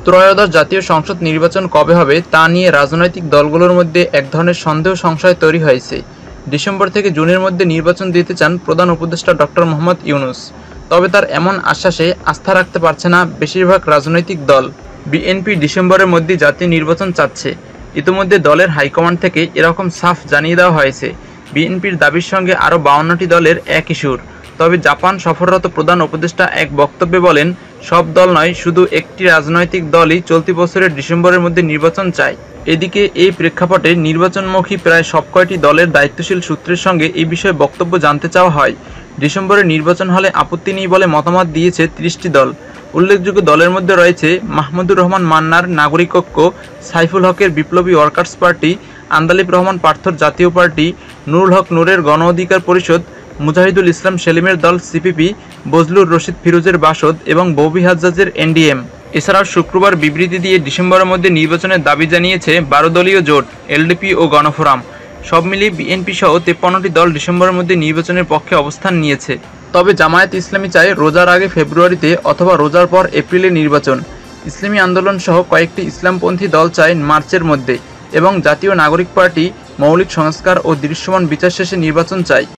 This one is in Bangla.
ত্রয়োদশ জাতীয় সংসদ নির্বাচন কবে হবে তা নিয়ে রাজনৈতিক দলগুলোর মধ্যে এক ধরনের সন্দেহ সংশয় তৈরি হয়েছে। ডিসেম্বর থেকে জুনের মধ্যে নির্বাচন দিতে চান প্রধান উপদেষ্টা ডক্টর মোহাম্মদ ইউনূস। তবে তার এমন আশ্বাসে আস্থা রাখতে পারছে না বেশিরভাগ রাজনৈতিক দল। বিএনপি ডিসেম্বরের মধ্যে জাতীয় নির্বাচন চাচ্ছে। ইতিমধ্যে দলের হাইকমান্ড থেকে এরকম সাফ জানিয়ে দেওয়া হয়েছে। বিএনপির দাবির সঙ্গে আরও 52টি দলের একই সুর। তবে জাপান সফররত প্রধান উপদেষ্টা এক বক্তব্যে বলেন, সব দল নয়, শুধু একটি রাজনৈতিক দলই চলতি বছরের ডিসেম্বরের মধ্যে নির্বাচন চায়। এদিকে এই প্রেক্ষাপটে নির্বাচনমুখী প্রায় সবকয়টি দলের দায়িত্বশীল সূত্রের সঙ্গে এই বিষয়ে বক্তব্য জানতে চাওয়া হয়। ডিসেম্বরে নির্বাচন হলে আপত্তি নেই বলে মতামত দিয়েছে 30টি দল। উল্লেখযোগ্য দলের মধ্যে রয়েছে মাহমুদুর রহমান মান্নার নাগরিক ঐক্য, সাইফুল হকের বিপ্লবী ওয়ার্কার্স পার্টি, আন্দালিব রহমান পার্থর জাতীয় পার্টি, নুরুল হক নূরের গণ অধিকার পরিষদ, মুজাহিদুল ইসলাম সেলিমের দল সিপিপি, বজলুর রশিদ ফিরোজের বাসদ এবং ববি হাজ্জাজের এনডিএম। এছাড়াও শুক্রবার বিবৃতি দিয়ে ডিসেম্বরের মধ্যে নির্বাচনের দাবি জানিয়েছে 12 দলীয় জোট, এলডিপি ও গণফোরাম। সব মিলিয়ে বিএনপি সহ 53টি দল ডিসেম্বরের মধ্যে নির্বাচনের পক্ষে অবস্থান নিয়েছে। তবে জামায়াত ইসলামী চায় রোজার আগে ফেব্রুয়ারিতে অথবা রোজার পর এপ্রিলে নির্বাচন। ইসলামী আন্দোলন সহ কয়েকটি ইসলামপন্থী দল চায় মার্চের মধ্যে এবং জাতীয় নাগরিক পার্টি মৌলিক সংস্কার ও দৃশ্যমান বিচার শেষে নির্বাচন চায়।